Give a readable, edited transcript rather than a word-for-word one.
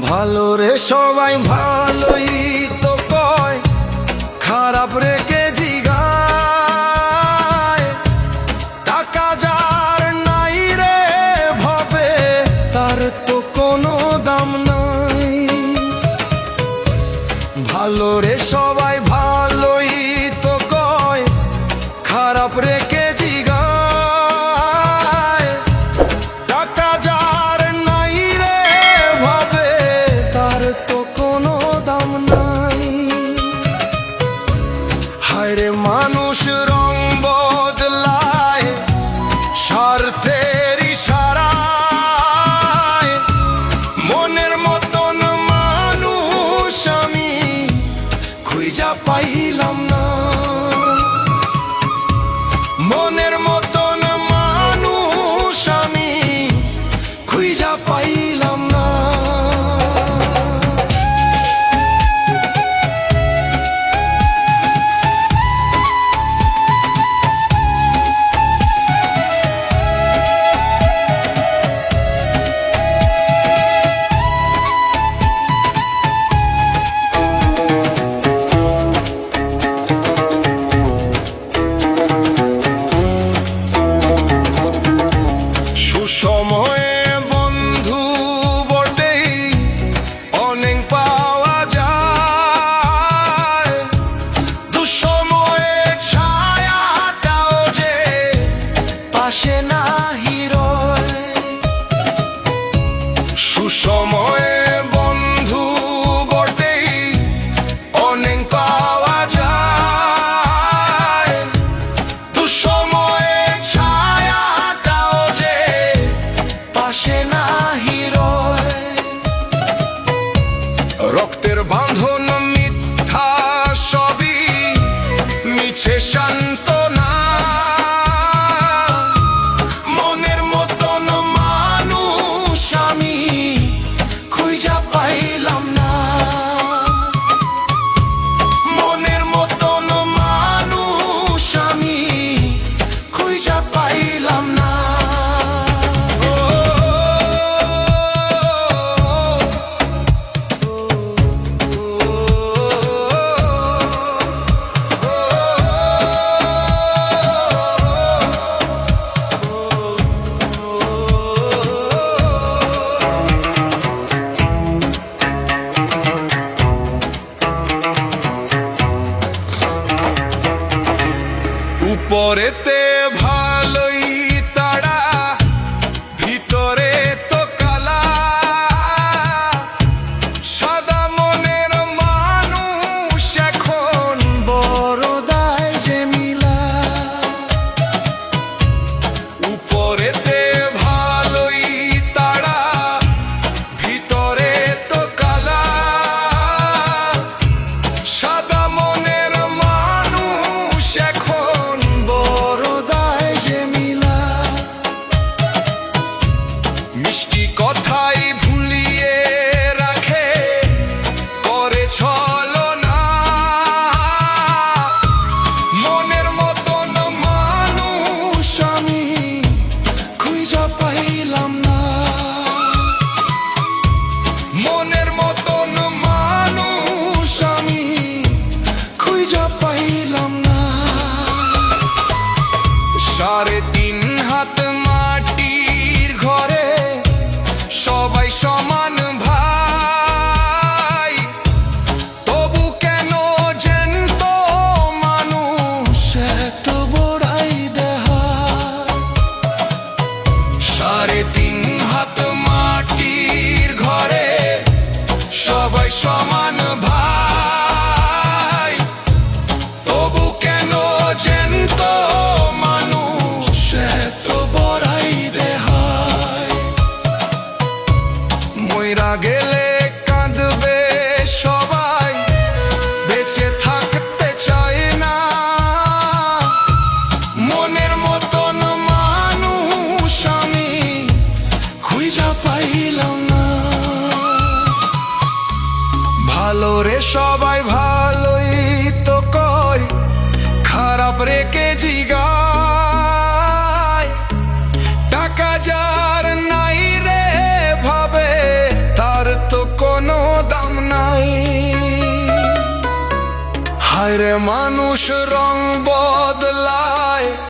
ভালো রে সবাই ভালোই তো কয়, খারাপ রেখে জিগায়। টাকা যার নাই রে ভাবে, তার তো কোনো দাম নাই। ভালো রে সবাই ভালোই তো কয়, খারাপ রেখে জিগায়। টাকা যার নাই রে ভাবে, তার তো কোনো দাম নাই। হায় রে মানুষ রং বদলায় স্বার্থের ইশারায়। মনের মতন মানুষ আমি খুঁজা পাইলাম না। মনের মতন মানুষ আমি খুঁজা পাইলাম না। সময়ে বন্ধু বটেই অনেক পাওয়া যায়। দুঃসময়ে ছায়াটাও যে পাশে নাহি রয়। সুসময়ে বন্ধু বটেই অনেক পাওয়া যায়। দুঃসময়ে ছায়াটাও যে পাশে নাহি রয়। রক্তের বাঁধন মিথ্যা সবই মিছে সান্ত্বনা। মনের মতন মানুষ আমি খুঁজা পাইলাম না। মনের মতন মানুষ আমি খুঁজা পাইলাম না। উপরেতে ভালোই তারা, ভিতরে তো কালা। সাদা মনের মানুষ এখন বড় দায় যে মিলা। উপরেতে ভালোই তারা, ভিতরে তো কালা। সাদা মনের মানুষ এখন বড় দায় যে মিলা। মিষ্টি কথাই ভুলিয়ে রাখে, করে ছলনা। মনের মতন মানুষ আমি খুঁজা পাইলাম না। মনের মতন মানুষ আমি খুঁজা পাইলাম না। 3.5 হাত মাটির ঘরে সবাই সমান ভাই। তবু কেন জ্যান্ত মানুষ এত বড়াই দেহায়। 3.5 হাত মাটির ঘরে সবাই সমান ভাই। তবু কেন জ্যান্ত মানুষ এত বড়াই দেহায়। মইরা গেলে কাঁদবে সবাই, বেঁচে থাকতে চায় না। মনের মতন মানুষ আমি খুঁজা পাইলাম না। ভালো রে সবাই ভালোই তো কয়, খারাপ রেখে জিগায়। টাকা যার নাই রে ভাবে, তার তো কোন হায় রে মানুষ রং বদলায়।